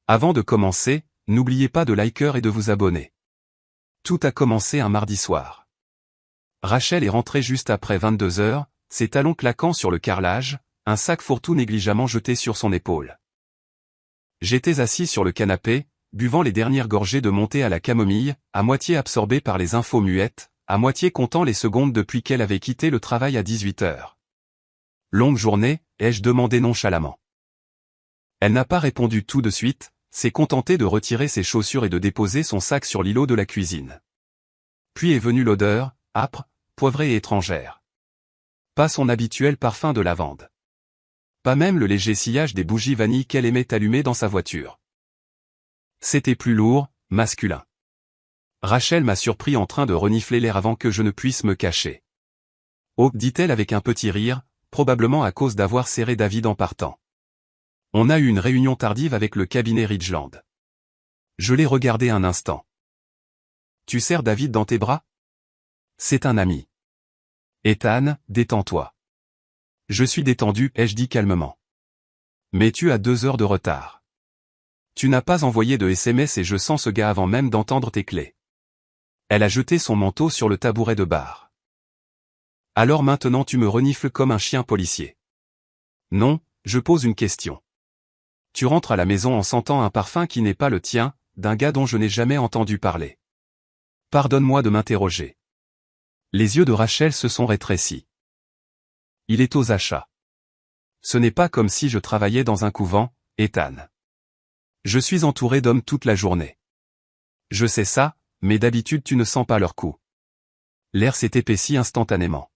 Avant de commencer, n'oubliez pas de liker et de vous abonner. Tout a commencé un mardi soir. Rachel est rentrée juste après 22 heures, ses talons claquant sur le carrelage, un sac fourre-tout négligemment jeté sur son épaule. J'étais assis sur le canapé, buvant les dernières gorgées de montée à la camomille, à moitié absorbé par les infos muettes, à moitié comptant les secondes depuis qu'elle avait quitté le travail à 18 heures. Longue journée, ai-je demandé nonchalamment. Elle n'a pas répondu tout de suite, s'est contentée de retirer ses chaussures et de déposer son sac sur l'îlot de la cuisine. Puis est venue l'odeur, âpre, poivrée et étrangère. Pas son habituel parfum de lavande. Pas même le léger sillage des bougies vanille qu'elle aimait allumer dans sa voiture. C'était plus lourd, masculin. Rachel m'a surpris en train de renifler l'air avant que je ne puisse me cacher. Oh, dit-elle avec un petit rire, probablement à cause d'avoir serré David en partant. On a eu une réunion tardive avec le cabinet Ridgeland. Je l'ai regardé un instant. Tu serres David dans tes bras? C'est un ami. Ethan, détends-toi. Je suis détendu, ai-je dit calmement. Mais tu as 2 heures de retard. Tu n'as pas envoyé de SMS et je sens ce gars avant même d'entendre tes clés. Elle a jeté son manteau sur le tabouret de bar. Alors maintenant tu me renifles comme un chien policier. Non, je pose une question. Tu rentres à la maison en sentant un parfum qui n'est pas le tien, d'un gars dont je n'ai jamais entendu parler. Pardonne-moi de m'interroger. Les yeux de Rachel se sont rétrécis. Il est aux achats. Ce n'est pas comme si je travaillais dans un couvent, Ethan. Je suis entouré d'hommes toute la journée. Je sais ça, mais d'habitude tu ne sens pas leur coup. L'air s'est épaissi instantanément.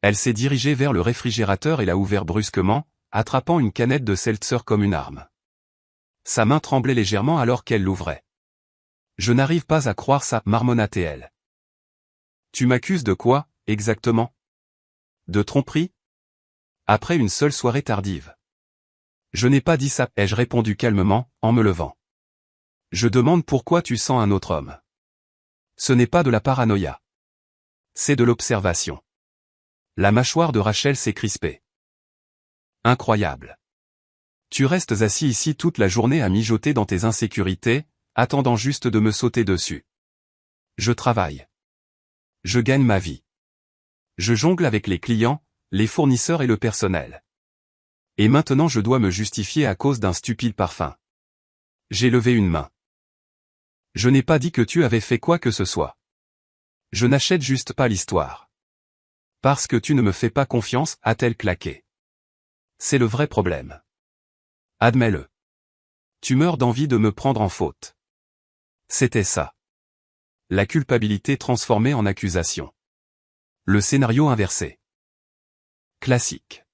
Elle s'est dirigée vers le réfrigérateur et l'a ouvert brusquement, attrapant une canette de seltzer comme une arme. Sa main tremblait légèrement alors qu'elle l'ouvrait. Je n'arrive pas à croire ça, marmonna-t-elle. Tu m'accuses de quoi, exactement? De tromperie? Après une seule soirée tardive. Je n'ai pas dit ça, ai-je répondu calmement, en me levant. Je demande pourquoi tu sens un autre homme. Ce n'est pas de la paranoïa. C'est de l'observation. La mâchoire de Rachel s'est crispée. Incroyable. Tu restes assis ici toute la journée à mijoter dans tes insécurités, attendant juste de me sauter dessus. Je travaille. Je gagne ma vie. Je jongle avec les clients, les fournisseurs et le personnel. Et maintenant je dois me justifier à cause d'un stupide parfum. J'ai levé une main. Je n'ai pas dit que tu avais fait quoi que ce soit. Je n'achète juste pas l'histoire. Parce que tu ne me fais pas confiance, a-t-elle claqué. C'est le vrai problème. Admets-le. Tu meurs d'envie de me prendre en faute. C'était ça. La culpabilité transformée en accusation. Le scénario inversé. Classique.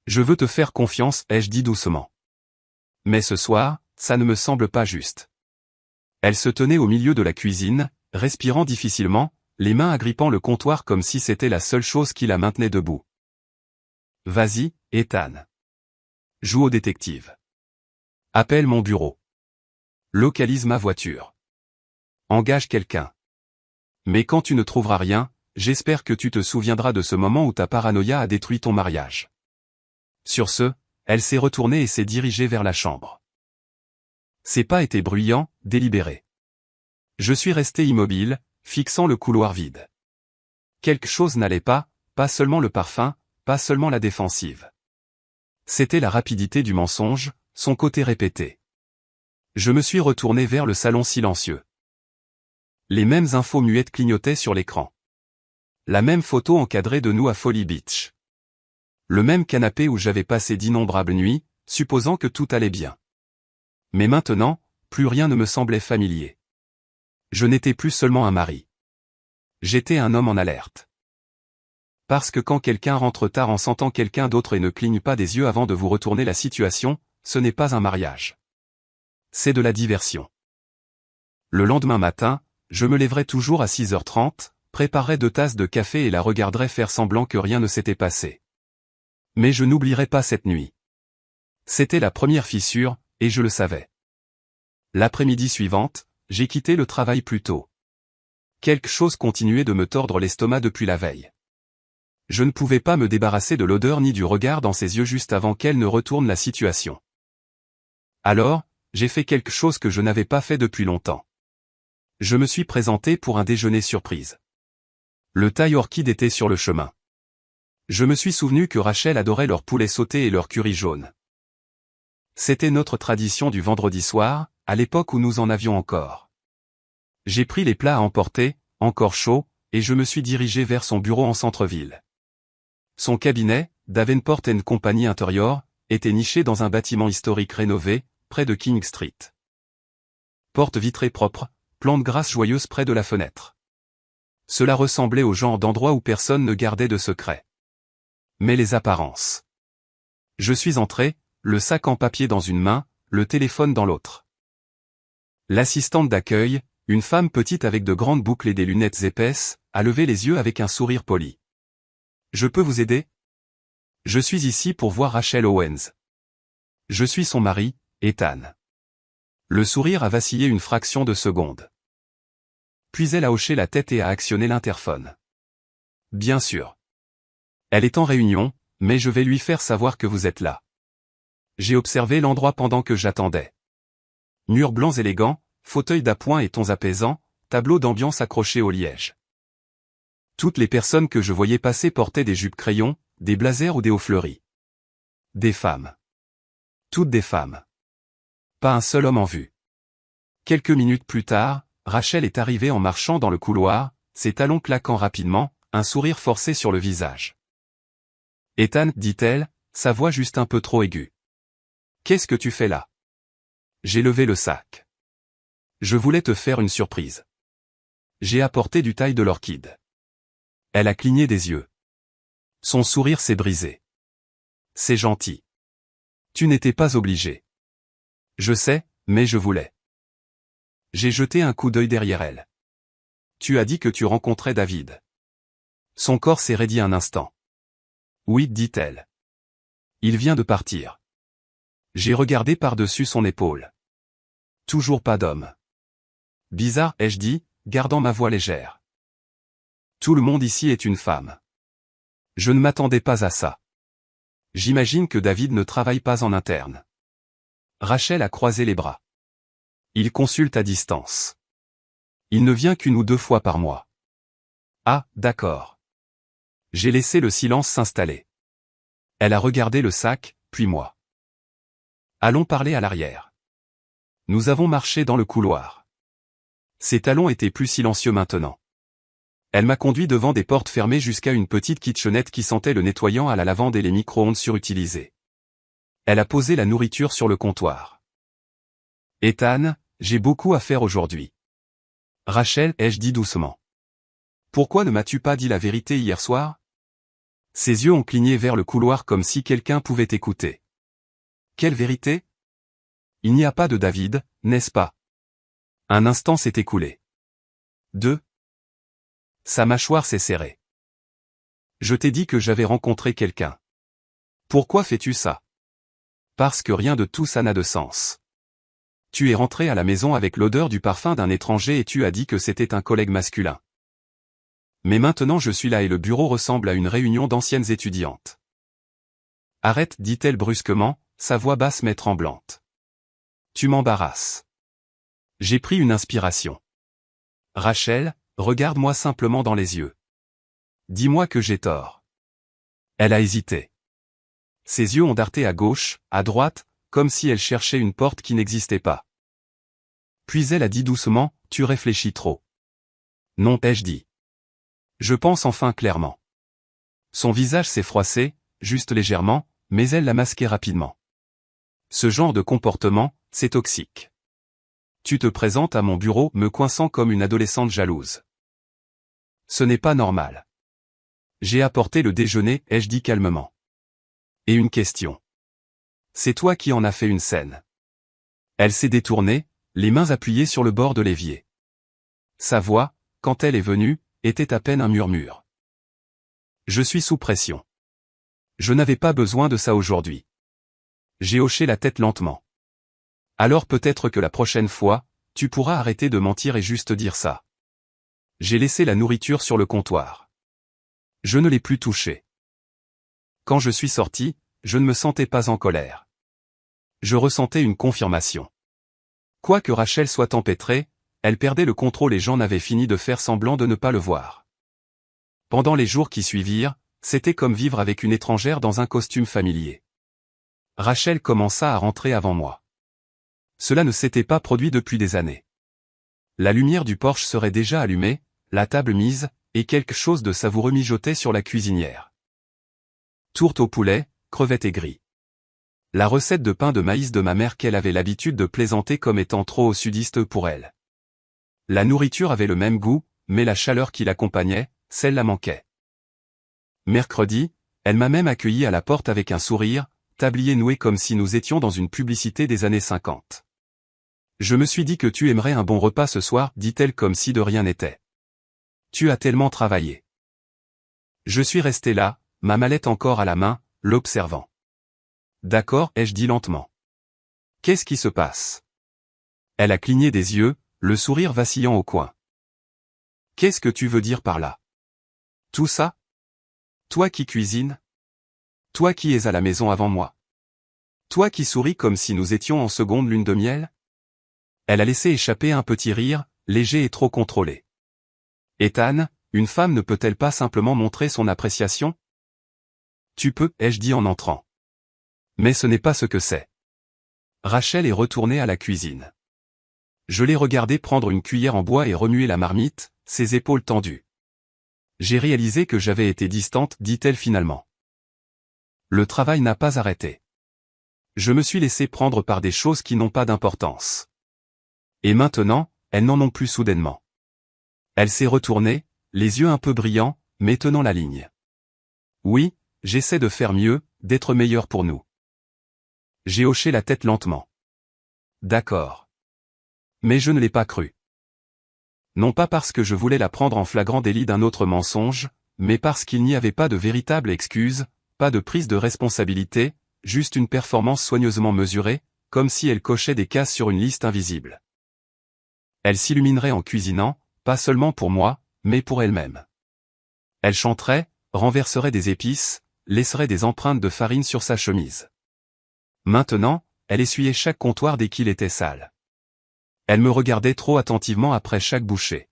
Je veux te faire confiance, ai-je dit doucement. Mais ce soir, ça ne me semble pas juste. Elle se tenait au milieu de la cuisine, respirant difficilement, les mains agrippant le comptoir comme si c'était la seule chose qui la maintenait debout. Vas-y, Ethan. Joue au détective. Appelle mon bureau. Localise ma voiture. Engage quelqu'un. Mais quand tu ne trouveras rien, j'espère que tu te souviendras de ce moment où ta paranoïa a détruit ton mariage. Sur ce, elle s'est retournée et s'est dirigée vers la chambre. Ses pas étaient bruyants, délibérés. Je suis resté immobile, fixant le couloir vide. Quelque chose n'allait pas seulement le parfum, pas seulement la défensive. C'était la rapidité du mensonge, son côté répété. Je me suis retourné vers le salon silencieux. Les mêmes infos muettes clignotaient sur l'écran. La même photo encadrée de nous à Folly Beach. Le même canapé où j'avais passé d'innombrables nuits, supposant que tout allait bien. Mais maintenant, plus rien ne me semblait familier. Je n'étais plus seulement un mari. J'étais un homme en alerte. Parce que quand quelqu'un rentre tard en sentant quelqu'un d'autre et ne cligne pas des yeux avant de vous retourner la situation, ce n'est pas un mariage. C'est de la diversion. Le lendemain matin, je me lèverais toujours à 6h30, préparerais 2 tasses de café et la regarderais faire semblant que rien ne s'était passé. Mais je n'oublierai pas cette nuit. C'était la première fissure, et je le savais. L'après-midi suivante, j'ai quitté le travail plus tôt. Quelque chose continuait de me tordre l'estomac depuis la veille. Je ne pouvais pas me débarrasser de l'odeur ni du regard dans ses yeux juste avant qu'elle ne retourne la situation. Alors, j'ai fait quelque chose que je n'avais pas fait depuis longtemps. Je me suis présenté pour un déjeuner surprise. Le Thai Orchid était sur le chemin. Je me suis souvenu que Rachel adorait leur poulet sauté et leur curry jaune. C'était notre tradition du vendredi soir, à l'époque où nous en avions encore. J'ai pris les plats à emporter, encore chauds, et je me suis dirigé vers son bureau en centre-ville. Son cabinet, Davenport & Company Interior, était niché dans un bâtiment historique rénové, près de King Street. Porte vitrée propre, plantes grasses joyeuses près de la fenêtre. Cela ressemblait au genre d'endroit où personne ne gardait de secret. Mais les apparences. Je suis entré, le sac en papier dans une main, le téléphone dans l'autre. L'assistante d'accueil, une femme petite avec de grandes boucles et des lunettes épaisses, a levé les yeux avec un sourire poli. « Je peux vous aider ? Je suis ici pour voir Rachel Owens. Je suis son mari, Ethan. » Le sourire a vacillé une fraction de seconde. Puis elle a hoché la tête et a actionné l'interphone. « Bien sûr. Elle est en réunion, mais je vais lui faire savoir que vous êtes là. » J'ai observé l'endroit pendant que j'attendais. Murs blancs élégants, fauteuils d'appoint et tons apaisants, tableaux d'ambiance accrochés au liège. Toutes les personnes que je voyais passer portaient des jupes crayons, des blazers ou des hauts fleuris. Des femmes. Toutes des femmes. Pas un seul homme en vue. Quelques minutes plus tard, Rachel est arrivée en marchant dans le couloir, ses talons claquant rapidement, un sourire forcé sur le visage. « Ethan, dit-elle, sa voix juste un peu trop aiguë. Qu'est-ce que tu fais là ? » J'ai levé le sac. Je voulais te faire une surprise. J'ai apporté du Thai de l'orchide. Elle a cligné des yeux. Son sourire s'est brisé. C'est gentil. Tu n'étais pas obligé. Je sais, mais je voulais. J'ai jeté un coup d'œil derrière elle. Tu as dit que tu rencontrais David. Son corps s'est raidi un instant. Oui, dit-elle. Il vient de partir. J'ai regardé par-dessus son épaule. Toujours pas d'homme. Bizarre, ai-je dit, gardant ma voix légère. Tout le monde ici est une femme. Je ne m'attendais pas à ça. J'imagine que David ne travaille pas en interne. Rachel a croisé les bras. Il consulte à distance. Il ne vient qu'une ou deux fois par mois. Ah, d'accord. J'ai laissé le silence s'installer. Elle a regardé le sac, puis moi. Allons parler à l'arrière. Nous avons marché dans le couloir. Ses talons étaient plus silencieux maintenant. Elle m'a conduit devant des portes fermées jusqu'à une petite kitchenette qui sentait le nettoyant à la lavande et les micro-ondes surutilisés. Elle a posé la nourriture sur le comptoir. « Ethan, j'ai beaucoup à faire aujourd'hui. » Rachel, ai-je dit doucement. « Pourquoi ne m'as-tu pas dit la vérité hier soir ?» Ses yeux ont cligné vers le couloir comme si quelqu'un pouvait écouter. « Quelle vérité ? Il n'y a pas de David, n'est-ce pas ? » Un instant s'est écoulé. 2. Sa mâchoire s'est serrée. Je t'ai dit que j'avais rencontré quelqu'un. Pourquoi fais-tu ça ? Parce que rien de tout ça n'a de sens. Tu es rentré à la maison avec l'odeur du parfum d'un étranger et tu as dit que c'était un collègue masculin. Mais maintenant je suis là et le bureau ressemble à une réunion d'anciennes étudiantes. Arrête, dit-elle brusquement, sa voix basse mais tremblante. Tu m'embarrasses. J'ai pris une inspiration. Rachel, regarde-moi simplement dans les yeux. Dis-moi que j'ai tort. Elle a hésité. Ses yeux ont darté à gauche, à droite, comme si elle cherchait une porte qui n'existait pas. Puis elle a dit doucement, tu réfléchis trop. Non, ai-je dit. Je pense enfin clairement. Son visage s'est froissé, juste légèrement, mais elle l'a masqué rapidement. Ce genre de comportement, c'est toxique. Tu te présentes à mon bureau me coinçant comme une adolescente jalouse. Ce n'est pas normal. J'ai apporté le déjeuner, ai-je dit calmement. Et une question. C'est toi qui en as fait une scène. Elle s'est détournée, les mains appuyées sur le bord de l'évier. Sa voix, quand elle est venue, était à peine un murmure. Je suis sous pression. Je n'avais pas besoin de ça aujourd'hui. J'ai hoché la tête lentement. Alors peut-être que la prochaine fois, tu pourras arrêter de mentir et juste dire ça. J'ai laissé la nourriture sur le comptoir. Je ne l'ai plus touchée. Quand je suis sorti, je ne me sentais pas en colère. Je ressentais une confirmation. Quoi que Rachel soit empêtrée, elle perdait le contrôle et Jean avait fini de faire semblant de ne pas le voir. Pendant les jours qui suivirent, c'était comme vivre avec une étrangère dans un costume familier. Rachel commença à rentrer avant moi. Cela ne s'était pas produit depuis des années. La lumière du porche serait déjà allumée, la table mise, et quelque chose de savoureux mijotait sur la cuisinière. Tourte au poulet, crevettes et gris. La recette de pain de maïs de ma mère qu'elle avait l'habitude de plaisanter comme étant trop au sudiste pour elle. La nourriture avait le même goût, mais la chaleur qui l'accompagnait, celle la manquait. Mercredi, elle m'a même accueilli à la porte avec un sourire, tablier noué comme si nous étions dans une publicité des années 50. Je me suis dit que tu aimerais un bon repas ce soir, dit-elle comme si de rien n'était. Tu as tellement travaillé. Je suis resté là, ma mallette encore à la main, l'observant. D'accord, ai-je dit lentement. Qu'est-ce qui se passe? Elle a cligné des yeux, le sourire vacillant au coin. Qu'est-ce que tu veux dire par là? Tout ça? Toi qui cuisines? Toi qui es à la maison avant moi? Toi qui souris comme si nous étions en seconde lune de miel? Elle a laissé échapper un petit rire, léger et trop contrôlé. Ethan, une femme ne peut-elle pas simplement montrer son appréciation? Tu peux, ai-je dit en entrant. Mais ce n'est pas ce que c'est. Rachel est retournée à la cuisine. Je l'ai regardée prendre une cuillère en bois et remuer la marmite, ses épaules tendues. J'ai réalisé que j'avais été distante, dit-elle finalement. Le travail n'a pas arrêté. Je me suis laissé prendre par des choses qui n'ont pas d'importance. Et maintenant, elles n'en ont plus soudainement. Elle s'est retournée, les yeux un peu brillants, mais tenant la ligne. Oui, j'essaie de faire mieux, d'être meilleur pour nous. J'ai hoché la tête lentement. D'accord. Mais je ne l'ai pas cru. Non pas parce que je voulais la prendre en flagrant délit d'un autre mensonge, mais parce qu'il n'y avait pas de véritable excuse, pas de prise de responsabilité, juste une performance soigneusement mesurée, comme si elle cochait des cases sur une liste invisible. Elle s'illuminerait en cuisinant, pas seulement pour moi, mais pour elle-même. Elle chanterait, renverserait des épices, laisserait des empreintes de farine sur sa chemise. Maintenant, elle essuyait chaque comptoir dès qu'il était sale. Elle me regardait trop attentivement après chaque bouchée.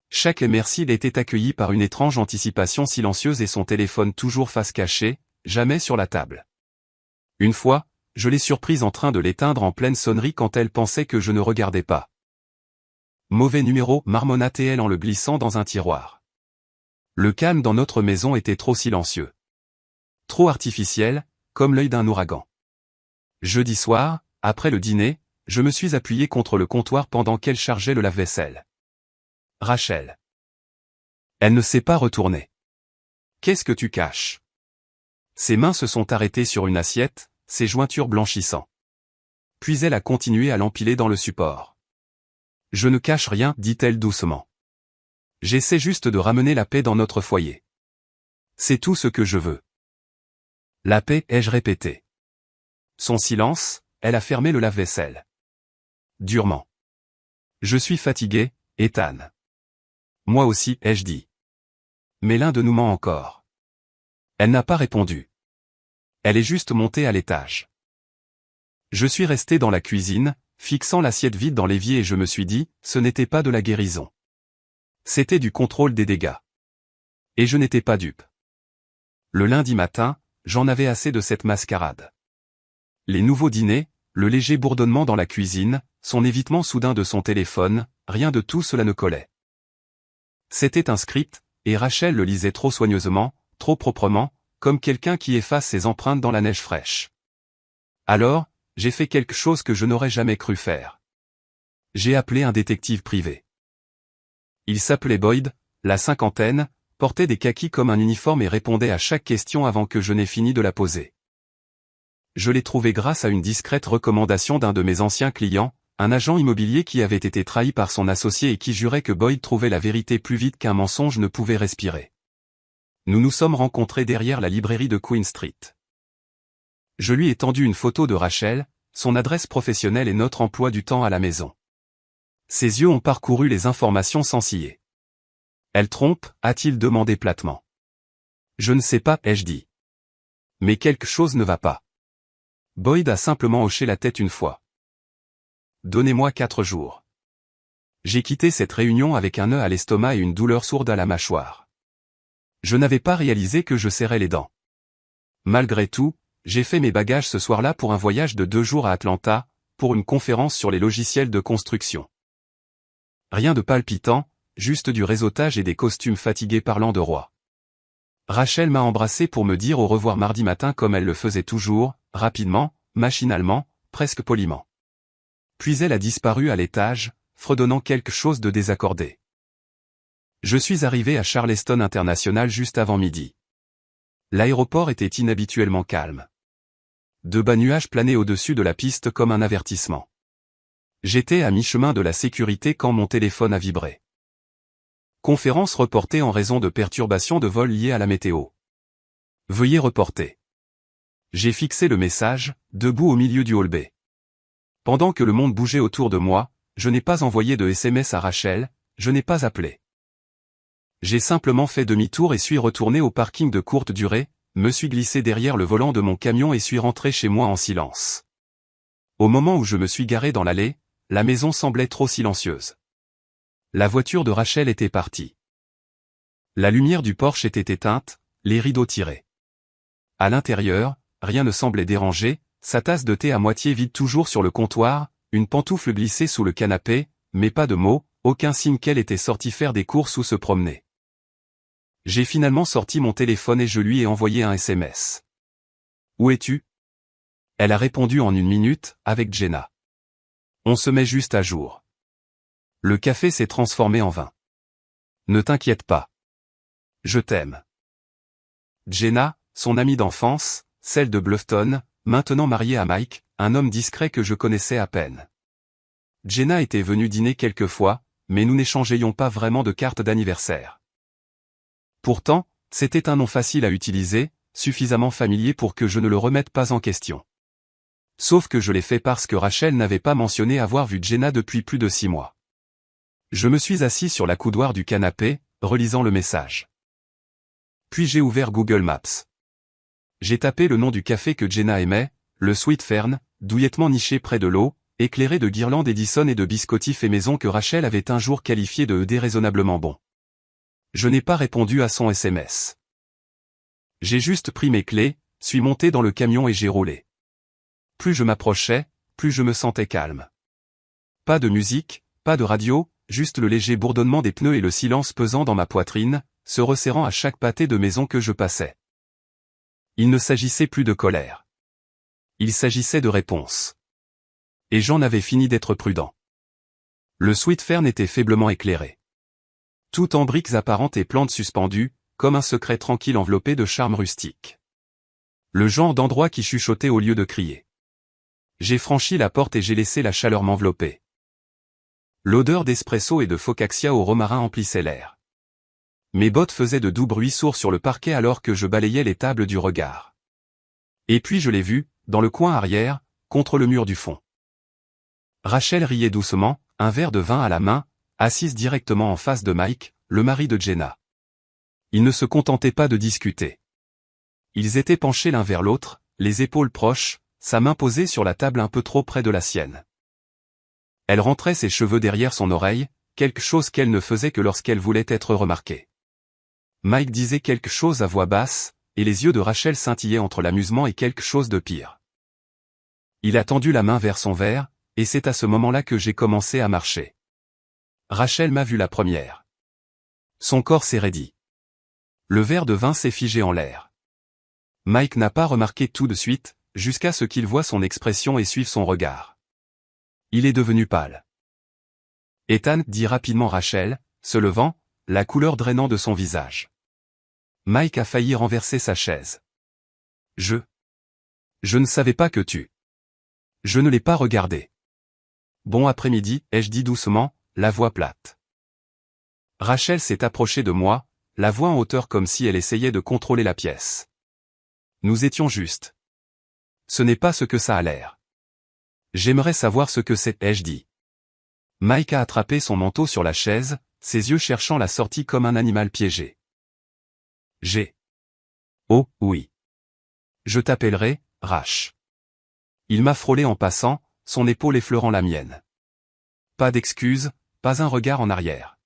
Chaque merci était accueilli par une étrange anticipation silencieuse et son téléphone toujours face cachée, jamais sur la table. Une fois, je l'ai surprise en train de l'éteindre en pleine sonnerie quand elle pensait que je ne regardais pas. Mauvais numéro, marmonna-t-elle en le glissant dans un tiroir. Le calme dans notre maison était trop silencieux. Trop artificiel, comme l'œil d'un ouragan. Jeudi soir, après le dîner, je me suis appuyé contre le comptoir pendant qu'elle chargeait le lave-vaisselle. Rachel. Elle ne s'est pas retournée. Qu'est-ce que tu caches? Ses mains se sont arrêtées sur une assiette, ses jointures blanchissant. Puis elle a continué à l'empiler dans le support. Je ne cache rien, dit-elle doucement. J'essaie juste de ramener la paix dans notre foyer. C'est tout ce que je veux. La paix, ai-je répété. Son silence, elle a fermé le lave-vaisselle. Durement. Je suis fatigué, Ethan. Moi aussi, ai-je dit. Mais l'un de nous ment encore. Elle n'a pas répondu. Elle est juste montée à l'étage. Je suis resté dans la cuisine, fixant l'assiette vide dans l'évier et je me suis dit, ce n'était pas de la guérison. C'était du contrôle des dégâts. Et je n'étais pas dupe. Le lundi matin, j'en avais assez de cette mascarade. Les nouveaux dîners, le léger bourdonnement dans la cuisine, son évitement soudain de son téléphone, rien de tout cela ne collait. C'était un script, et Rachel le lisait trop soigneusement, trop proprement, comme quelqu'un qui efface ses empreintes dans la neige fraîche. Alors, j'ai fait quelque chose que je n'aurais jamais cru faire. J'ai appelé un détective privé. Il s'appelait Boyd, la cinquantaine, portait des kakis comme un uniforme et répondait à chaque question avant que je n'ai fini de la poser. Je l'ai trouvé grâce à une discrète recommandation d'un de mes anciens clients, un agent immobilier qui avait été trahi par son associé et qui jurait que Boyd trouvait la vérité plus vite qu'un mensonge ne pouvait respirer. Nous nous sommes rencontrés derrière la librairie de Queen Street. Je lui ai tendu une photo de Rachel, son adresse professionnelle et notre emploi du temps à la maison. Ses yeux ont parcouru les informations sans ciller. Elle trompe, a-t-il demandé platement. Je ne sais pas, ai-je dit. Mais quelque chose ne va pas. Boyd a simplement hoché la tête une fois. donnez-moi 4 jours. J'ai quitté cette réunion avec un nœud à l'estomac et une douleur sourde à la mâchoire. Je n'avais pas réalisé que je serrais les dents. Malgré tout, j'ai fait mes bagages ce soir-là pour un voyage de 2 jours à Atlanta, pour une conférence sur les logiciels de construction. Rien de palpitant, juste du réseautage et des costumes fatigués parlant de roi. Rachel m'a embrassé pour me dire au revoir mardi matin comme elle le faisait toujours, rapidement, machinalement, presque poliment. Puis elle a disparu à l'étage, fredonnant quelque chose de désaccordé. Je suis arrivé à Charleston International juste avant midi. L'aéroport était inhabituellement calme. De bas nuages planaient au-dessus de la piste comme un avertissement. J'étais à mi-chemin de la sécurité quand mon téléphone a vibré. Conférence reportée en raison de perturbations de vol liées à la météo. Veuillez reporter. J'ai fixé le message, debout au milieu du hall B. Pendant que le monde bougeait autour de moi, je n'ai pas envoyé de SMS à Rachel, je n'ai pas appelé. J'ai simplement fait demi-tour et suis retourné au parking de courte durée, me suis glissé derrière le volant de mon camion et suis rentré chez moi en silence. Au moment où je me suis garé dans l'allée, la maison semblait trop silencieuse. La voiture de Rachel était partie. La lumière du porche était éteinte, les rideaux tirés. À l'intérieur, rien ne semblait déranger, sa tasse de thé à moitié vide toujours sur le comptoir, une pantoufle glissée sous le canapé, mais pas de mots, aucun signe qu'elle était sortie faire des courses ou se promener. J'ai finalement sorti mon téléphone et je lui ai envoyé un SMS. Où es-tu? Elle a répondu en 1 minute, avec Jenna. On se met juste à jour. Le café s'est transformé en vin. Ne t'inquiète pas. Je t'aime. Jenna, son amie d'enfance, celle de Bluffton, maintenant mariée à Mike, un homme discret que je connaissais à peine. Jenna était venue dîner quelques fois, mais nous n'échangeaions pas vraiment de cartes d'anniversaire. Pourtant, c'était un nom facile à utiliser, suffisamment familier pour que je ne le remette pas en question. Sauf que je l'ai fait parce que Rachel n'avait pas mentionné avoir vu Jenna depuis plus de 6 mois. Je me suis assis sur la coudoir du canapé, relisant le message. Puis j'ai ouvert Google Maps. J'ai tapé le nom du café que Jenna aimait, le Sweet Fern, douillettement niché près de l'eau, éclairé de guirlandes Edison et de biscotti fait maison que Rachel avait un jour qualifié de déraisonnablement bon. Je n'ai pas répondu à son SMS. J'ai juste pris mes clés, suis monté dans le camion et j'ai roulé. Plus je m'approchais, plus je me sentais calme. Pas de musique, pas de radio, juste le léger bourdonnement des pneus et le silence pesant dans ma poitrine, se resserrant à chaque pâté de maison que je passais. Il ne s'agissait plus de colère. Il s'agissait de réponse. Et j'en avais fini d'être prudent. Le Sweet Fern était faiblement éclairé. Tout en briques apparentes et plantes suspendues, comme un secret tranquille enveloppé de charme rustique. Le genre d'endroit qui chuchotait au lieu de crier. J'ai franchi la porte et j'ai laissé la chaleur m'envelopper. L'odeur d'espresso et de focaccia au romarin emplissait l'air. Mes bottes faisaient de doux bruits sourds sur le parquet alors que je balayais les tables du regard. Et puis je l'ai vue, dans le coin arrière, contre le mur du fond. Rachel riait doucement, un verre de vin à la main, assise directement en face de Mike, le mari de Jenna. Ils ne se contentaient pas de discuter. Ils étaient penchés l'un vers l'autre, les épaules proches, sa main posée sur la table un peu trop près de la sienne. Elle rentrait ses cheveux derrière son oreille, quelque chose qu'elle ne faisait que lorsqu'elle voulait être remarquée. Mike disait quelque chose à voix basse, et les yeux de Rachel scintillaient entre l'amusement et quelque chose de pire. Il a tendu la main vers son verre, et c'est à ce moment-là que j'ai commencé à marcher. Rachel m'a vu la première. Son corps s'est raidi. Le verre de vin s'est figé en l'air. Mike n'a pas remarqué tout de suite, jusqu'à ce qu'il voie son expression et suive son regard. Il est devenu pâle. Ethan, dit rapidement Rachel, se levant, la couleur drainant de son visage. Mike a failli renverser sa chaise. Je ne savais pas que tu. Je ne l'ai pas regardé. Bon après-midi, ai-je dit doucement, la voix plate. Rachel s'est approchée de moi, la voix en hauteur comme si elle essayait de contrôler la pièce. Nous étions justes. Ce n'est pas ce que ça a l'air. J'aimerais savoir ce que c'est, ai-je dit. Mike a attrapé son manteau sur la chaise, ses yeux cherchant la sortie comme un animal piégé. Oh, oui. Je t'appellerai, Rach. Il m'a frôlé en passant, son épaule effleurant la mienne. pas d'excuses, pas un regard en arrière.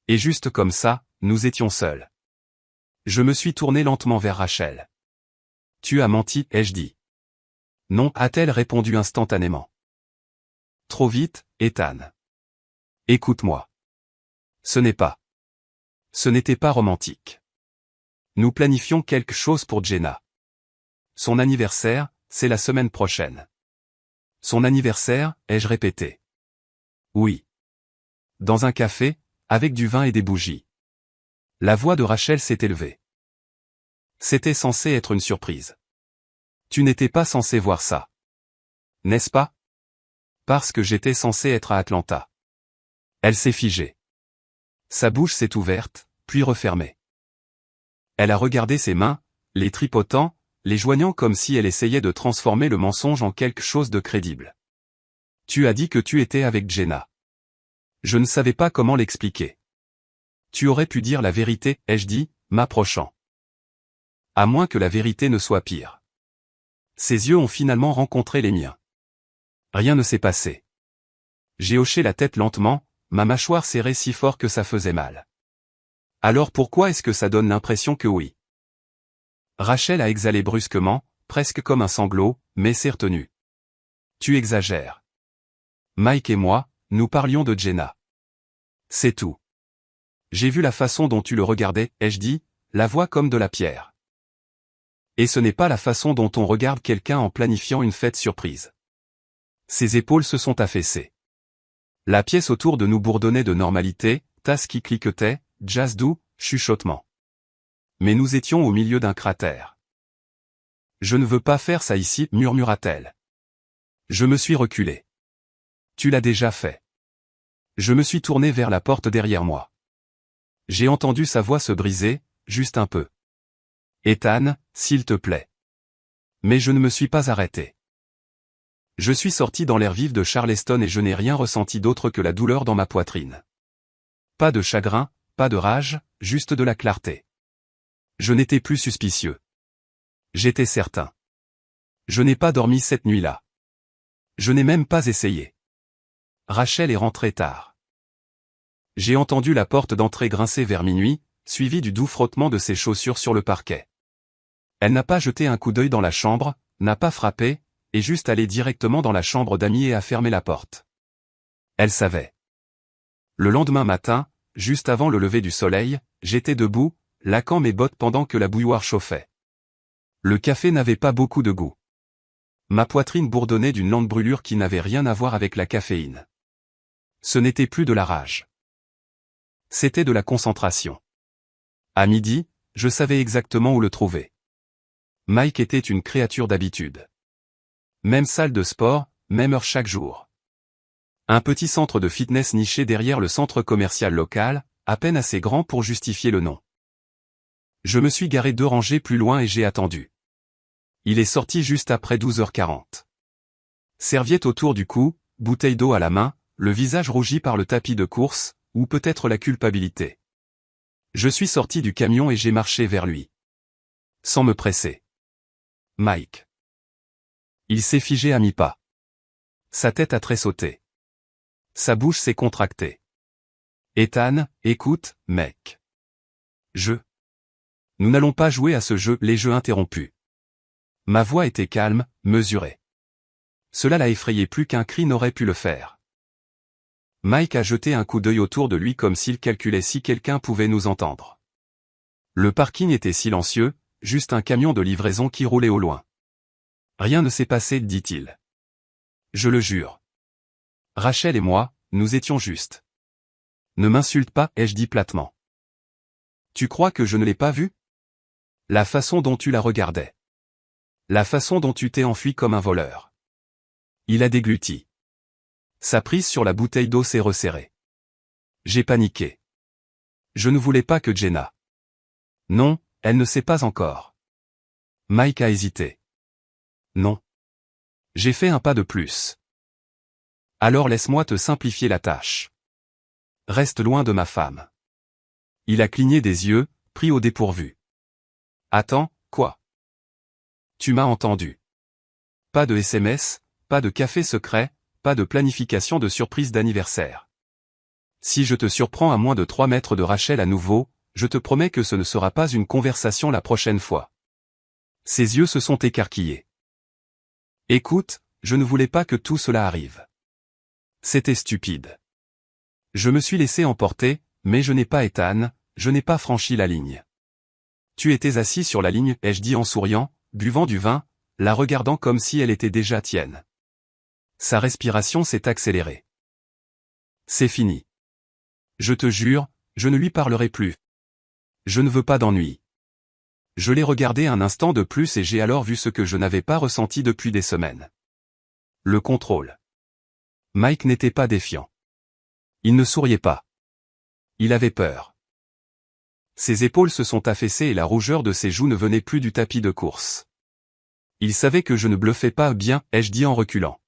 Et juste comme ça, nous étions seuls. Je me suis tourné lentement vers Rachel. « Tu as menti, ai-je dit. »« Non, a-t-elle répondu instantanément. »« Trop vite, Ethan. Écoute-moi. Ce n'était pas romantique. Nous planifions quelque chose pour Jenna. Son anniversaire, c'est la semaine prochaine. Son anniversaire, ai-je répété. Oui. Dans un café, avec du vin et des bougies. La voix de Rachel s'est élevée. C'était censé être une surprise. Tu n'étais pas censé voir ça. N'est-ce pas? Parce que j'étais censé être à Atlanta. Elle s'est figée. Sa bouche s'est ouverte, puis refermée. Elle a regardé ses mains, les tripotant, les joignant comme si elle essayait de transformer le mensonge en quelque chose de crédible. Tu as dit que tu étais avec Jenna. Je ne savais pas comment l'expliquer. Tu aurais pu dire la vérité, ai-je dit, m'approchant. À moins que la vérité ne soit pire. Ses yeux ont finalement rencontré les miens. Rien ne s'est passé. J'ai hoché la tête lentement, ma mâchoire serrée si fort que ça faisait mal. Alors pourquoi est-ce que ça donne l'impression que oui? Rachel a exhalé brusquement, presque comme un sanglot, mais s'est retenue. Tu exagères. Mike et moi, nous parlions de Jenna. C'est tout. J'ai vu la façon dont tu le regardais, ai-je dit, la voix comme de la pierre. Et ce n'est pas la façon dont on regarde quelqu'un en planifiant une fête surprise. Ses épaules se sont affaissées. La pièce autour de nous bourdonnait de normalité, tasses qui cliquetaient, jazz doux, chuchotement. Mais nous étions au milieu d'un cratère. Je ne veux pas faire ça ici, murmura-t-elle. Je me suis reculé. Tu l'as déjà fait. Je me suis tourné vers la porte derrière moi. J'ai entendu sa voix se briser, juste un peu. Ethan, s'il te plaît. Mais je ne me suis pas arrêté. Je suis sorti dans l'air vif de Charleston et je n'ai rien ressenti d'autre que la douleur dans ma poitrine. Pas de chagrin, pas de rage, juste de la clarté. Je n'étais plus suspicieux. J'étais certain. Je n'ai pas dormi cette nuit-là. Je n'ai même pas essayé. Rachel est rentrée tard. J'ai entendu la porte d'entrée grincer vers minuit, suivi du doux frottement de ses chaussures sur le parquet. Elle n'a pas jeté un coup d'œil dans la chambre, n'a pas frappé, et juste allé directement dans la chambre d'amis et a fermé la porte. Elle savait. Le lendemain matin, juste avant le lever du soleil, j'étais debout, laquant mes bottes pendant que la bouilloire chauffait. Le café n'avait pas beaucoup de goût. Ma poitrine bourdonnait d'une lente brûlure qui n'avait rien à voir avec la caféine. Ce n'était plus de la rage. C'était de la concentration. À midi, je savais exactement où le trouver. Mike était une créature d'habitude. Même salle de sport, même heure chaque jour. Un petit centre de fitness niché derrière le centre commercial local, à peine assez grand pour justifier le nom. Je me suis garé 2 rangées plus loin et j'ai attendu. Il est sorti juste après 12h40. Serviette autour du cou, bouteille d'eau à la main, le visage rougi par le tapis de course, ou peut-être la culpabilité. Je suis sorti du camion et j'ai marché vers lui. Sans me presser. Mike. Il s'est figé à mi-pas. Sa tête a tressauté. Sa bouche s'est contractée. Ethan, écoute, mec. Nous n'allons pas jouer à ce jeu, les jeux interrompus. Ma voix était calme, mesurée. Cela l'a effrayé plus qu'un cri n'aurait pu le faire. Mike a jeté un coup d'œil autour de lui comme s'il calculait si quelqu'un pouvait nous entendre. Le parking était silencieux, juste un camion de livraison qui roulait au loin. Rien ne s'est passé, dit-il. Je le jure. Rachel et moi, nous étions justes. Ne m'insulte pas, ai-je dit platement. Tu crois que je ne l'ai pas vu? La façon dont tu la regardais. La façon dont tu t'es enfui comme un voleur. Il a dégluti. Sa prise sur la bouteille d'eau s'est resserrée. J'ai paniqué. Je ne voulais pas que Jenna. Non, elle ne sait pas encore. Mike a hésité. Non. J'ai fait un pas de plus. Alors laisse-moi te simplifier la tâche. Reste loin de ma femme. Il a cligné des yeux, pris au dépourvu. Attends, quoi? Tu m'as entendu. Pas de SMS, pas de café secret, pas de planification de surprise d'anniversaire. Si je te surprends à moins de 3 mètres de Rachel à nouveau, je te promets que ce ne sera pas une conversation la prochaine fois. Ses yeux se sont écarquillés. Écoute, je ne voulais pas que tout cela arrive. C'était stupide. Je me suis laissé emporter, mais je n'ai pas Ethan, je n'ai pas franchi la ligne. Tu étais assis sur la ligne, ai-je dit en souriant, buvant du vin, la regardant comme si elle était déjà tienne. Sa respiration s'est accélérée. C'est fini. Je te jure, je ne lui parlerai plus. Je ne veux pas d'ennui. Je l'ai regardé un instant de plus et j'ai alors vu ce que je n'avais pas ressenti depuis des semaines. Le contrôle. Mike n'était pas défiant. Il ne souriait pas. Il avait peur. Ses épaules se sont affaissées et la rougeur de ses joues ne venait plus du tapis de course. Il savait que je ne bluffais pas bien, ai-je dit en reculant.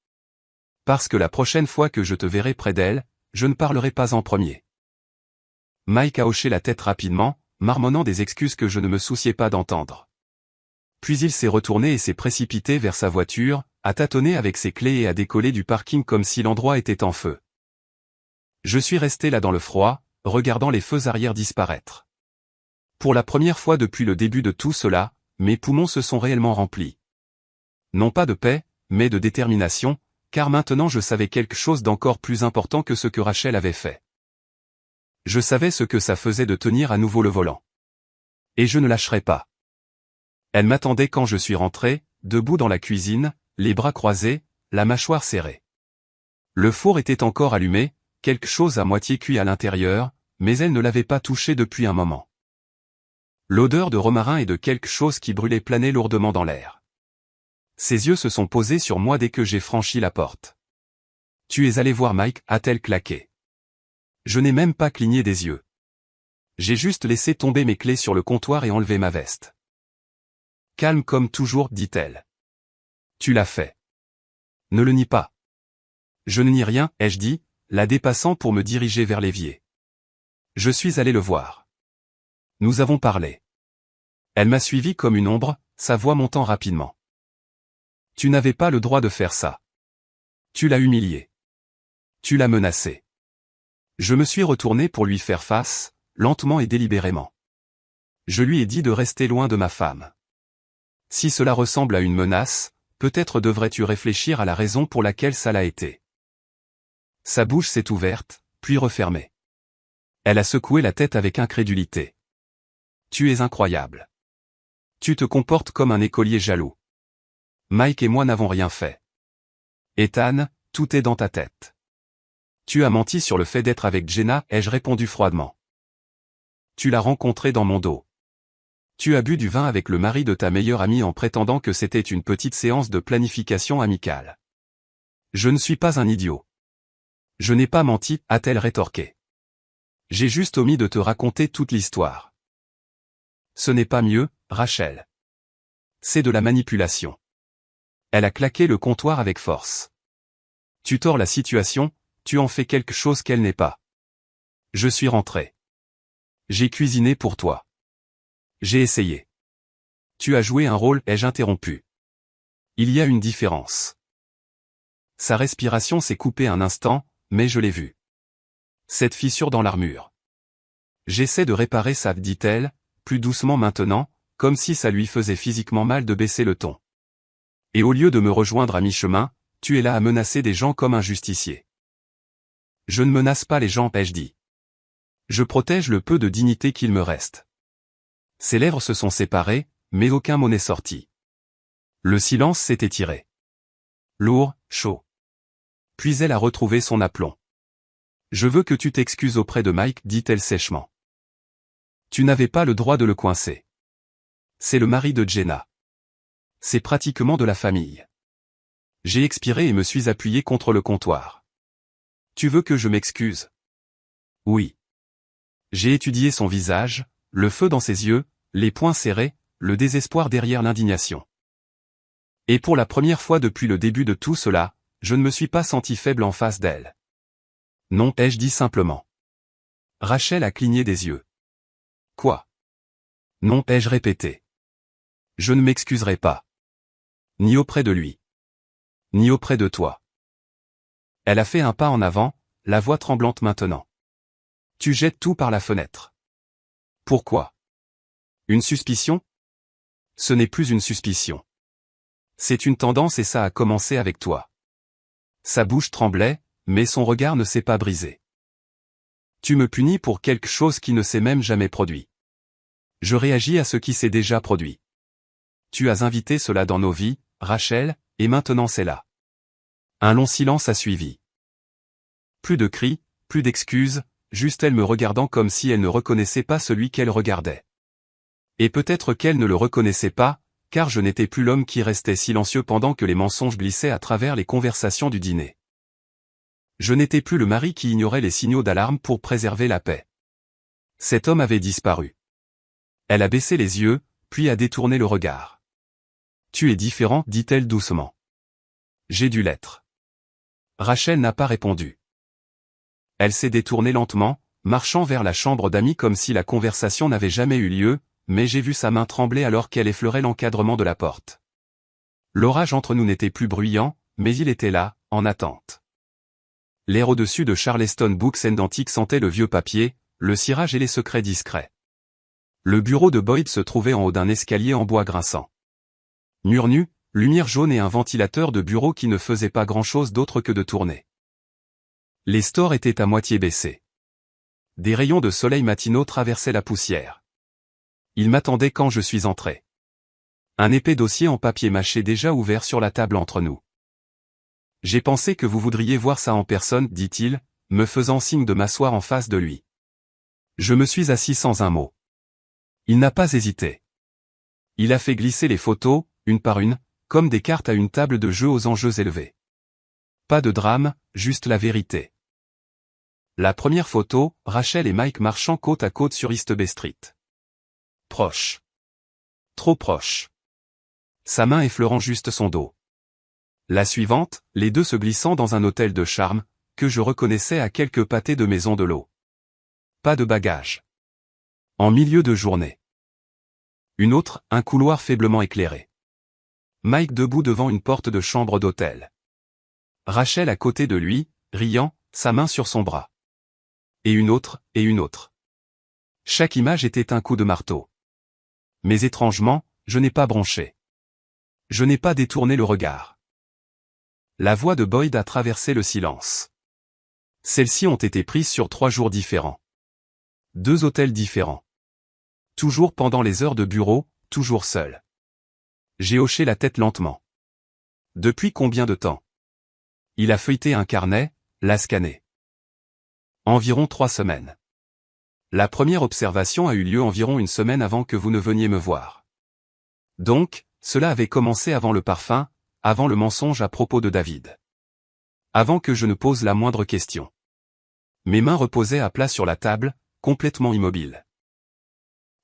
Parce que la prochaine fois que je te verrai près d'elle, je ne parlerai pas en premier. Mike a hoché la tête rapidement, marmonnant des excuses que je ne me souciais pas d'entendre. Puis il s'est retourné et s'est précipité vers sa voiture, a tâtonné avec ses clés et a décollé du parking comme si l'endroit était en feu. Je suis resté là dans le froid, regardant les feux arrière disparaître. Pour la première fois depuis le début de tout cela, mes poumons se sont réellement remplis. Non pas de paix, mais de détermination, car maintenant je savais quelque chose d'encore plus important que ce que Rachel avait fait. Je savais ce que ça faisait de tenir à nouveau le volant. Et je ne lâcherais pas. Elle m'attendait quand je suis rentré, debout dans la cuisine, les bras croisés, la mâchoire serrée. Le four était encore allumé, quelque chose à moitié cuit à l'intérieur, mais elle ne l'avait pas touché depuis un moment. L'odeur de romarin et de quelque chose qui brûlait planait lourdement dans l'air. Ses yeux se sont posés sur moi dès que j'ai franchi la porte. « Tu es allé voir Mike » a-t-elle claqué. Je n'ai même pas cligné des yeux. J'ai juste laissé tomber mes clés sur le comptoir et enlevé ma veste. « Calme comme toujours » dit-elle. « Tu l'as fait. Ne le nie pas. » Je ne nie rien, ai-je dit, la dépassant pour me diriger vers l'évier. Je suis allé le voir. Nous avons parlé. Elle m'a suivi comme une ombre, sa voix montant rapidement. Tu n'avais pas le droit de faire ça. Tu l'as humilié. Tu l'as menacé. Je me suis retourné pour lui faire face, lentement et délibérément. Je lui ai dit de rester loin de ma femme. Si cela ressemble à une menace, peut-être devrais-tu réfléchir à la raison pour laquelle ça l'a été. Sa bouche s'est ouverte, puis refermée. Elle a secoué la tête avec incrédulité. Tu es incroyable. Tu te comportes comme un écolier jaloux. Mike et moi n'avons rien fait. Ethan, tout est dans ta tête. Tu as menti sur le fait d'être avec Jenna, ai-je répondu froidement. Tu l'as rencontrée dans mon dos. Tu as bu du vin avec le mari de ta meilleure amie en prétendant que c'était une petite séance de planification amicale. Je ne suis pas un idiot. Je n'ai pas menti, a-t-elle rétorqué. J'ai juste omis de te raconter toute l'histoire. Ce n'est pas mieux, Rachel. C'est de la manipulation. Elle a claqué le comptoir avec force. Tu tords la situation, tu en fais quelque chose qu'elle n'est pas. Je suis rentré. J'ai cuisiné pour toi. J'ai essayé. Tu as joué un rôle, ai-je interrompu. Il y a une différence. Sa respiration s'est coupée un instant, mais je l'ai vue. Cette fissure dans l'armure. J'essaie de réparer ça, dit-elle, plus doucement maintenant, comme si ça lui faisait physiquement mal de baisser le ton. Et au lieu de me rejoindre à mi-chemin, tu es là à menacer des gens comme un justicier. Je ne menace pas les gens, ai-je dit. Je protège le peu de dignité qu'il me reste. Ses lèvres se sont séparées, mais aucun mot n'est sorti. Le silence s'est étiré. Lourd, chaud. Puis elle a retrouvé son aplomb. Je veux que tu t'excuses auprès de Mike, dit-elle sèchement. Tu n'avais pas le droit de le coincer. C'est le mari de Jenna. C'est pratiquement de la famille. J'ai expiré et me suis appuyé contre le comptoir. Tu veux que je m'excuse? Oui. J'ai étudié son visage, le feu dans ses yeux, les poings serrés, le désespoir derrière l'indignation. Et pour la première fois depuis le début de tout cela, je ne me suis pas senti faible en face d'elle. Non, ai-je dit simplement. Rachel a cligné des yeux. Quoi? Non, ai-je répété. Je ne m'excuserai pas. Ni auprès de lui. Ni auprès de toi. Elle a fait un pas en avant, la voix tremblante maintenant. Tu jettes tout par la fenêtre. Pourquoi? Une suspicion? Ce n'est plus une suspicion. C'est une tendance et ça a commencé avec toi. Sa bouche tremblait, mais son regard ne s'est pas brisé. Tu me punis pour quelque chose qui ne s'est même jamais produit. Je réagis à ce qui s'est déjà produit. Tu as invité cela dans nos vies, Rachel, et maintenant c'est là. Un long silence a suivi. Plus de cris, plus d'excuses, juste elle me regardant comme si elle ne reconnaissait pas celui qu'elle regardait. Et peut-être qu'elle ne le reconnaissait pas, car je n'étais plus l'homme qui restait silencieux pendant que les mensonges glissaient à travers les conversations du dîner. Je n'étais plus le mari qui ignorait les signaux d'alarme pour préserver la paix. Cet homme avait disparu. Elle a baissé les yeux, puis a détourné le regard. Tu es différent, dit-elle doucement. J'ai dû l'être. Rachel n'a pas répondu. Elle s'est détournée lentement, marchant vers la chambre d'amis comme si la conversation n'avait jamais eu lieu, mais j'ai vu sa main trembler alors qu'elle effleurait l'encadrement de la porte. L'orage entre nous n'était plus bruyant, mais il était là, en attente. L'air au-dessus de Charleston Books and Antiques sentait le vieux papier, le cirage et les secrets discrets. Le bureau de Boyd se trouvait en haut d'un escalier en bois grinçant. Mur nu, lumière jaune et un ventilateur de bureau qui ne faisait pas grand-chose d'autre que de tourner. Les stores étaient à moitié baissés. Des rayons de soleil matinaux traversaient la poussière. Il m'attendait quand je suis entré. Un épais dossier en papier mâché déjà ouvert sur la table entre nous. J'ai pensé que vous voudriez voir ça en personne, dit-il, me faisant signe de m'asseoir en face de lui. Je me suis assis sans un mot. Il n'a pas hésité. Il a fait glisser les photos, une par une, comme des cartes à une table de jeu aux enjeux élevés. Pas de drame, juste la vérité. La première photo, Rachel et Mike marchant côte à côte sur East Bay Street. Proche. Trop proche. Sa main effleurant juste son dos. La suivante, les deux se glissant dans un hôtel de charme, que je reconnaissais à quelques pâtés de maison de l'eau. Pas de bagages. En milieu de journée. Une autre, un couloir faiblement éclairé. Mike debout devant une porte de chambre d'hôtel. Rachel à côté de lui, riant, sa main sur son bras. Et une autre, et une autre. Chaque image était un coup de marteau. Mais étrangement, je n'ai pas bronché. Je n'ai pas détourné le regard. La voix de Boyd a traversé le silence. Celles-ci ont été prises sur 3 jours différents. 2 hôtels différents. Toujours pendant les heures de bureau, toujours seul. J'ai hoché la tête lentement. Depuis combien de temps? Il a feuilleté un carnet, l'a scanné. Environ 3 semaines. La première observation a eu lieu environ une semaine avant que vous ne veniez me voir. Donc, cela avait commencé avant le parfum, avant le mensonge à propos de David. Avant que je ne pose la moindre question. Mes mains reposaient à plat sur la table, complètement immobiles.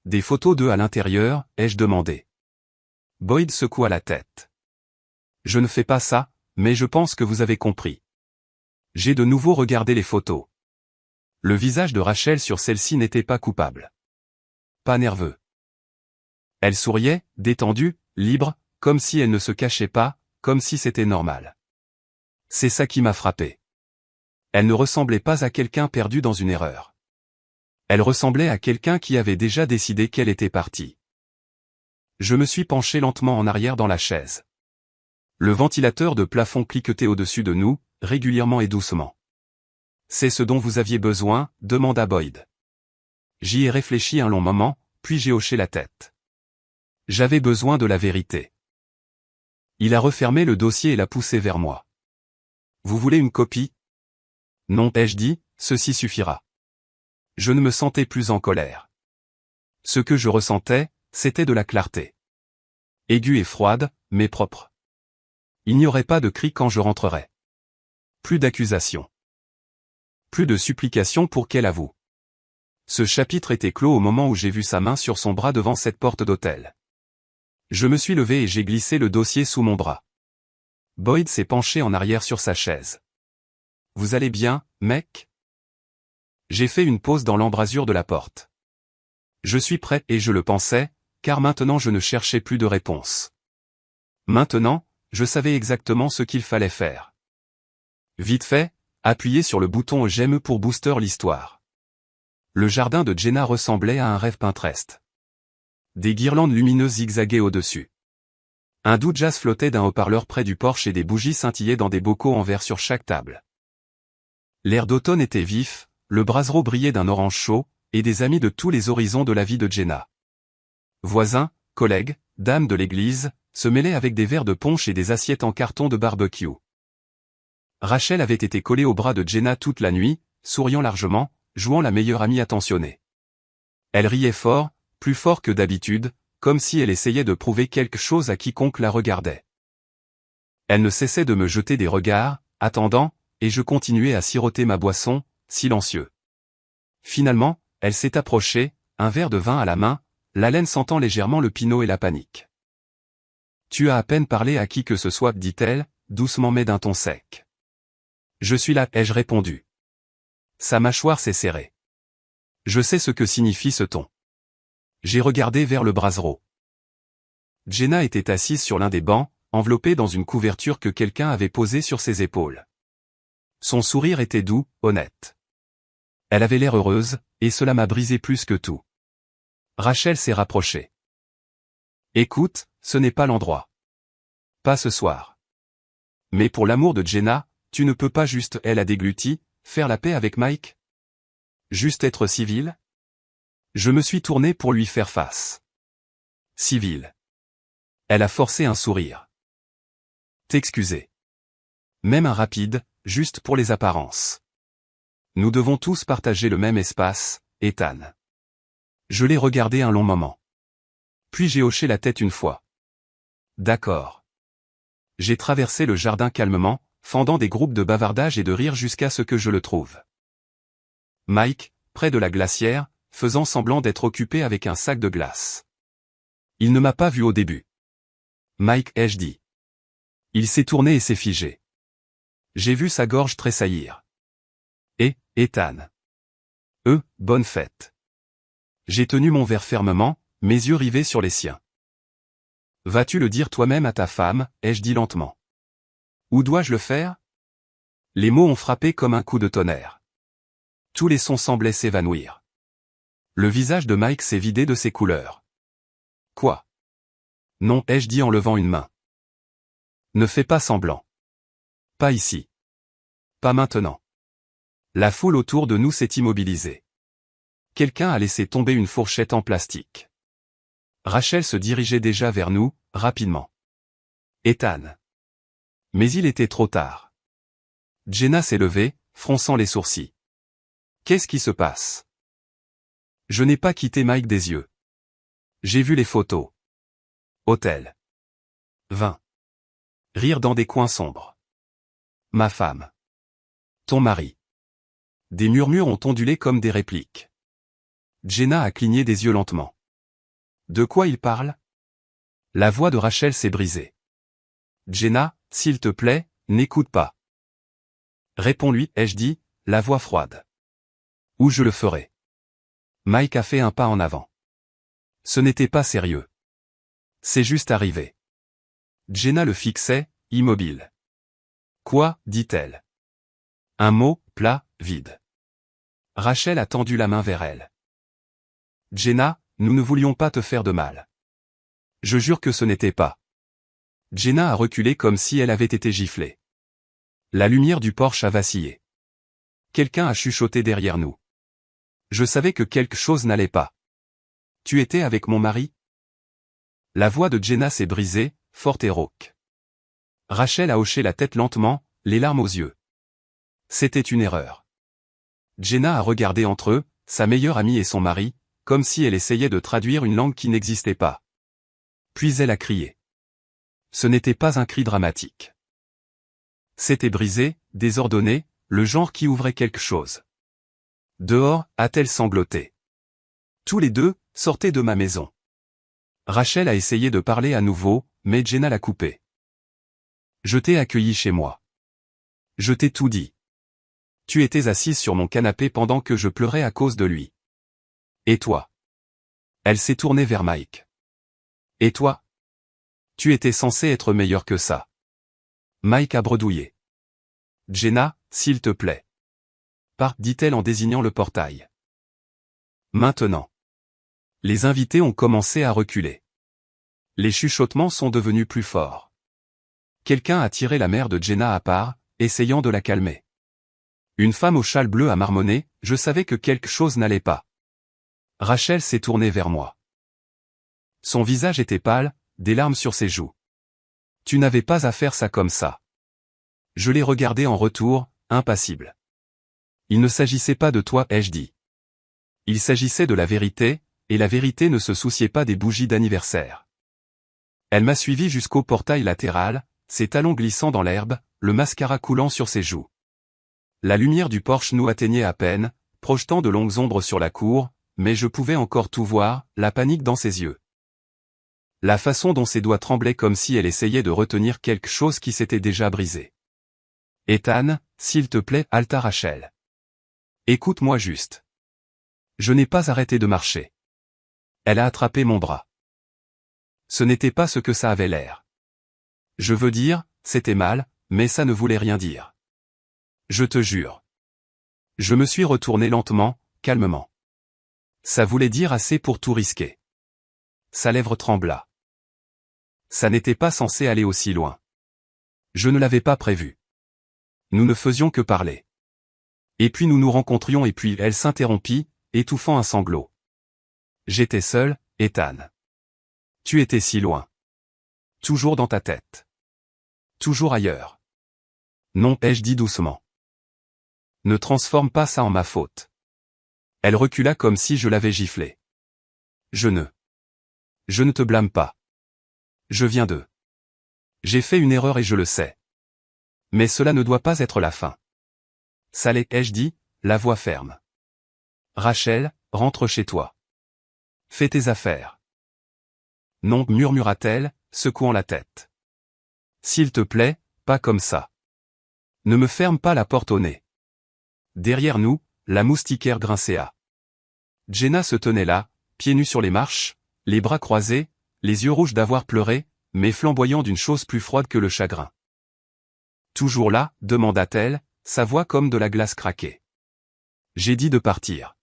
Des photos d'eux à l'intérieur, ai-je demandé. Boyd secoua la tête. Je ne fais pas ça, mais je pense que vous avez compris. J'ai de nouveau regardé les photos. Le visage de Rachel sur celle-ci n'était pas coupable. Pas nerveux. Elle souriait, détendue, libre, comme si elle ne se cachait pas, comme si c'était normal. C'est ça qui m'a frappé. Elle ne ressemblait pas à quelqu'un perdu dans une erreur. Elle ressemblait à quelqu'un qui avait déjà décidé qu'elle était partie. Je me suis penché lentement en arrière dans la chaise. Le ventilateur de plafond cliquetait au-dessus de nous, régulièrement et doucement. C'est ce dont vous aviez besoin, demanda Boyd. J'y ai réfléchi un long moment, puis j'ai hoché la tête. J'avais besoin de la vérité. Il a refermé le dossier et l'a poussé vers moi. Vous voulez une copie? Non, ai-je dit, ceci suffira. Je ne me sentais plus en colère. Ce que je ressentais, c'était de la clarté. Aiguë et froide, mais propre. Il n'y aurait pas de cri quand je rentrerais. Plus d'accusations. Plus de supplications pour qu'elle avoue. Ce chapitre était clos au moment où j'ai vu sa main sur son bras devant cette porte d'hôtel. Je me suis levé et j'ai glissé le dossier sous mon bras. Boyd s'est penché en arrière sur sa chaise. Vous allez bien, mec? J'ai fait une pause dans l'embrasure de la porte. Je suis prêt et je le pensais, car maintenant je ne cherchais plus de réponse. Maintenant, je savais exactement ce qu'il fallait faire. Vite fait, appuyez sur le bouton j'aime pour booster l'histoire. Le jardin de Jenna ressemblait à un rêve Pinterest. Des guirlandes lumineuses zigzaguaient au-dessus. Un doux jazz flottait d'un haut-parleur près du porche et des bougies scintillaient dans des bocaux en verre sur chaque table. L'air d'automne était vif, le brasero brillait d'un orange chaud, et des amis de tous les horizons de la vie de Jenna. Voisins, collègues, dames de l'église, se mêlaient avec des verres de punch et des assiettes en carton de barbecue. Rachel avait été collée au bras de Jenna toute la nuit, souriant largement, jouant la meilleure amie attentionnée. Elle riait fort, plus fort que d'habitude, comme si elle essayait de prouver quelque chose à quiconque la regardait. Elle ne cessait de me jeter des regards, attendant, et je continuais à siroter ma boisson, silencieux. Finalement, elle s'est approchée, un verre de vin à la main, l'haleine sentant légèrement le pinot et la panique. « Tu as à peine parlé à qui que ce soit, dit-elle, doucement mais d'un ton sec. « Je suis là, ai-je répondu. Sa mâchoire s'est serrée. Je sais ce que signifie ce ton. J'ai regardé vers le brasero. Jenna était assise sur l'un des bancs, enveloppée dans une couverture que quelqu'un avait posée sur ses épaules. Son sourire était doux, honnête. Elle avait l'air heureuse, et cela m'a brisé plus que tout. Rachel s'est rapprochée. Écoute, ce n'est pas l'endroit. Pas ce soir. Mais pour l'amour de Jenna, tu ne peux pas juste, elle a dégluti, faire la paix avec Mike? Juste être civil? Je me suis tourné pour lui faire face. Civil. Elle a forcé un sourire. T'excuser. Même un rapide, juste pour les apparences. Nous devons tous partager le même espace, Ethan. Je l'ai regardé un long moment. Puis j'ai hoché la tête une fois. D'accord. J'ai traversé le jardin calmement, fendant des groupes de bavardage et de rire jusqu'à ce que je le trouve. Mike, près de la glacière, faisant semblant d'être occupé avec un sac de glace. Il ne m'a pas vu au début. Mike, ai-je dit. Il s'est tourné et s'est figé. J'ai vu sa gorge tressaillir. Et, Ethan. Bonne fête. J'ai tenu mon verre fermement, mes yeux rivés sur les siens. Vas-tu le dire toi-même à ta femme, ai-je dit lentement. Où dois-je le faire? Les mots ont frappé comme un coup de tonnerre. Tous les sons semblaient s'évanouir. Le visage de Mike s'est vidé de ses couleurs. Quoi? Non, ai-je dit en levant une main. Ne fais pas semblant. Pas ici. Pas maintenant. La foule autour de nous s'est immobilisée. Quelqu'un a laissé tomber une fourchette en plastique. Rachel se dirigeait déjà vers nous, rapidement. Ethan. Mais il était trop tard. Jenna s'est levée, fronçant les sourcils. Qu'est-ce qui se passe? Je n'ai pas quitté Mike des yeux. J'ai vu les photos. Hôtel. Vin. Rire dans des coins sombres. Ma femme. Ton mari. Des murmures ont ondulé comme des répliques. Jenna a cligné des yeux lentement. De quoi il parle? La voix de Rachel s'est brisée. Jenna, s'il te plaît, n'écoute pas. Réponds-lui, ai-je dit, la voix froide. Ou je le ferai. Mike a fait un pas en avant. Ce n'était pas sérieux. C'est juste arrivé. Jenna le fixait, immobile. Quoi, dit-elle. Un mot, plat, vide. Rachel a tendu la main vers elle. Jenna, nous ne voulions pas te faire de mal. Je jure que ce n'était pas. Jenna a reculé comme si elle avait été giflée. La lumière du porche a vacillé. Quelqu'un a chuchoté derrière nous. Je savais que quelque chose n'allait pas. Tu étais avec mon mari? La voix de Jenna s'est brisée, forte et rauque. Rachel a hoché la tête lentement, les larmes aux yeux. C'était une erreur. Jenna a regardé entre eux, sa meilleure amie et son mari, comme si elle essayait de traduire une langue qui n'existait pas. Puis elle a crié. Ce n'était pas un cri dramatique. C'était brisé, désordonné, le genre qui ouvrait quelque chose. Dehors, a-t-elle sangloté. Tous les deux, sortez de ma maison. Rachel a essayé de parler à nouveau, mais Jenna l'a coupé. Je t'ai accueilli chez moi. Je t'ai tout dit. Tu étais assise sur mon canapé pendant que je pleurais à cause de lui. Et toi? Elle s'est tournée vers Mike. Et toi? Tu étais censé être meilleur que ça. Mike a bredouillé. Jenna, s'il te plaît. Pars, dit-elle en désignant le portail. Maintenant. Les invités ont commencé à reculer. Les chuchotements sont devenus plus forts. Quelqu'un a tiré la mère de Jenna à part, essayant de la calmer. Une femme au châle bleu a marmonné, je savais que quelque chose n'allait pas. Rachel s'est tournée vers moi. Son visage était pâle, des larmes sur ses joues. Tu n'avais pas à faire ça comme ça. Je l'ai regardé en retour, impassible. Il ne s'agissait pas de toi, ai-je dit. Il s'agissait de la vérité, et la vérité ne se souciait pas des bougies d'anniversaire. Elle m'a suivi jusqu'au portail latéral, ses talons glissant dans l'herbe, le mascara coulant sur ses joues. La lumière du porche nous atteignait à peine, projetant de longues ombres sur la cour, mais je pouvais encore tout voir, la panique dans ses yeux. La façon dont ses doigts tremblaient comme si elle essayait de retenir quelque chose qui s'était déjà brisé. Ethan, s'il te plaît, haleta Rachel. Écoute-moi juste. Je n'ai pas arrêté de marcher. Elle a attrapé mon bras. Ce n'était pas ce que ça avait l'air. Je veux dire, c'était mal, mais ça ne voulait rien dire. Je te jure. Je me suis retourné lentement, calmement. Ça voulait dire assez pour tout risquer. Sa lèvre trembla. Ça n'était pas censé aller aussi loin. Je ne l'avais pas prévu. Nous ne faisions que parler. Et puis nous nous rencontrions et puis elle s'interrompit, étouffant un sanglot. J'étais seul, Ethan. Tu étais si loin. Toujours dans ta tête. Toujours ailleurs. Non, ai-je dit doucement. Ne transforme pas ça en ma faute. Elle recula comme si je l'avais giflée. Je ne te blâme pas. Je viens de. J'ai fait une erreur et je le sais. Mais cela ne doit pas être la fin. Salé, ai-je dit, la voix ferme. Rachel, rentre chez toi. Fais tes affaires. Non, murmura-t-elle, secouant la tête. S'il te plaît, pas comme ça. Ne me ferme pas la porte au nez. Derrière nous, la moustiquaire grincéa. Jenna se tenait là, pieds nus sur les marches, les bras croisés, les yeux rouges d'avoir pleuré, mais flamboyants d'une chose plus froide que le chagrin. Toujours là, demanda-t-elle, sa voix comme de la glace craquée. J'ai dit de partir.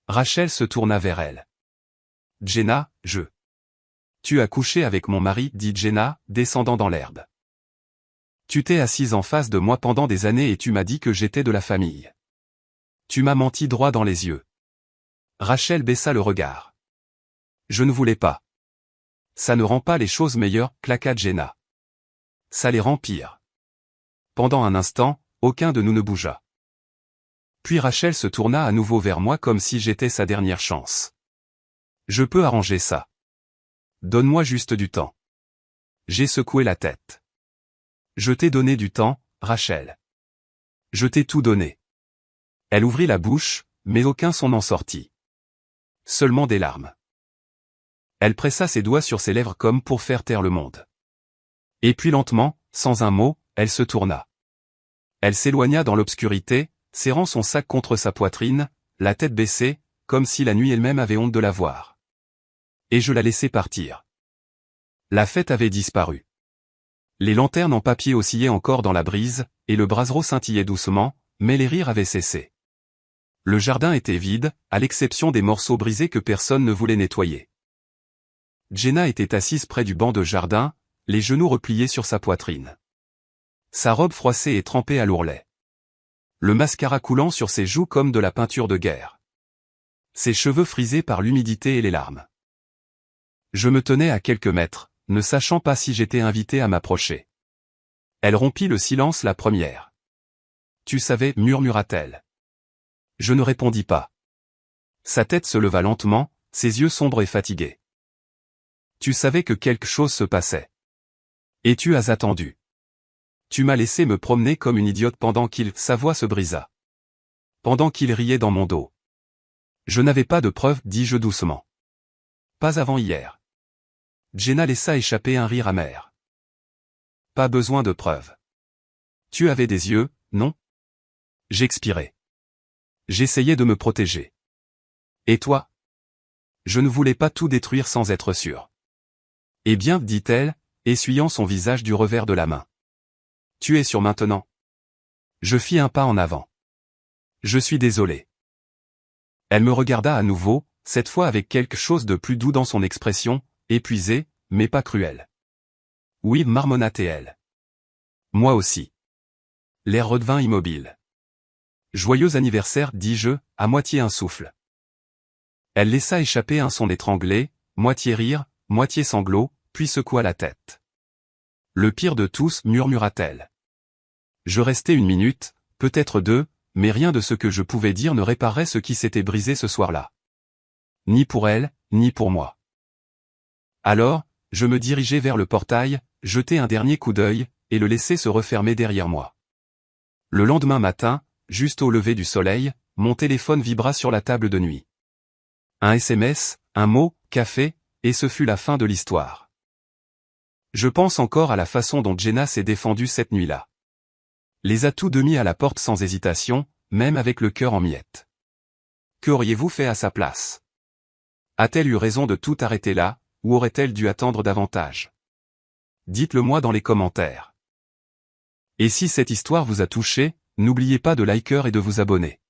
Rachel se tourna vers elle. Jenna, Tu as couché avec mon mari, dit Jenna, descendant dans l'herbe. Tu t'es assise en face de moi pendant des années et tu m'as dit que j'étais de la famille. Tu m'as menti droit dans les yeux. Rachel baissa le regard. Je ne voulais pas. Ça ne rend pas les choses meilleures, claqua Jenna. Ça les rend pires. Pendant un instant, aucun de nous ne bougea. Puis Rachel se tourna à nouveau vers moi comme si j'étais sa dernière chance. Je peux arranger ça. Donne-moi juste du temps. J'ai secoué la tête. Je t'ai donné du temps, Rachel. Je t'ai tout donné. Elle ouvrit la bouche, mais aucun son n'en sortit. Seulement des larmes. Elle pressa ses doigts sur ses lèvres comme pour faire taire le monde. Et puis lentement, sans un mot, elle se tourna. Elle s'éloigna dans l'obscurité, serrant son sac contre sa poitrine, la tête baissée, comme si la nuit elle-même avait honte de la voir. Et je la laissai partir. La fête avait disparu. Les lanternes en papier oscillaient encore dans la brise, et le brasero scintillait doucement, mais les rires avaient cessé. Le jardin était vide, à l'exception des morceaux brisés que personne ne voulait nettoyer. Jenna était assise près du banc de jardin, les genoux repliés sur sa poitrine. Sa robe froissée et trempée à l'ourlet. Le mascara coulant sur ses joues comme de la peinture de guerre. Ses cheveux frisés par l'humidité et les larmes. Je me tenais à quelques mètres, ne sachant pas si j'étais invité à m'approcher. Elle rompit le silence la première. Tu savais, murmura-t-elle. Je ne répondis pas. Sa tête se leva lentement, ses yeux sombres et fatigués. Tu savais que quelque chose se passait. Et tu as attendu. Tu m'as laissé me promener comme une idiote pendant sa voix se brisa. Pendant qu'il riait dans mon dos. Je n'avais pas de preuves, dis-je doucement. Pas avant hier. Jenna laissa échapper un rire amer. Pas besoin de preuves. Tu avais des yeux, non? J'expirais. J'essayais de me protéger. Et toi? Je ne voulais pas tout détruire sans être sûr. Eh bien, dit-elle, essuyant son visage du revers de la main. Tu es sûr maintenant? Je fis un pas en avant. Je suis désolé. Elle me regarda à nouveau, cette fois avec quelque chose de plus doux dans son expression, épuisée, mais pas cruelle. Oui, marmonna-t-elle. Moi aussi. L'air redevint immobile. Joyeux anniversaire, dis-je, à moitié un souffle. Elle laissa échapper un son étranglé, moitié rire, moitié sanglot, puis secoua la tête. Le pire de tous, murmura-t-elle. Je restai 1 minute, peut-être 2, mais rien de ce que je pouvais dire ne réparait ce qui s'était brisé ce soir-là. Ni pour elle, ni pour moi. Alors, je me dirigeai vers le portail, jetai un dernier coup d'œil, et le laissai se refermer derrière moi. Le lendemain matin, juste au lever du soleil, mon téléphone vibra sur la table de nuit. Un SMS, un mot, café, et ce fut la fin de l'histoire. Je pense encore à la façon dont Jenna s'est défendue cette nuit-là. Les a tous deux mis à la porte sans hésitation, même avec le cœur en miettes. Qu'auriez-vous fait à sa place? A-t-elle eu raison de tout arrêter là, ou aurait-elle dû attendre davantage? Dites-le moi dans les commentaires. Et si cette histoire vous a touché, n'oubliez pas de liker et de vous abonner.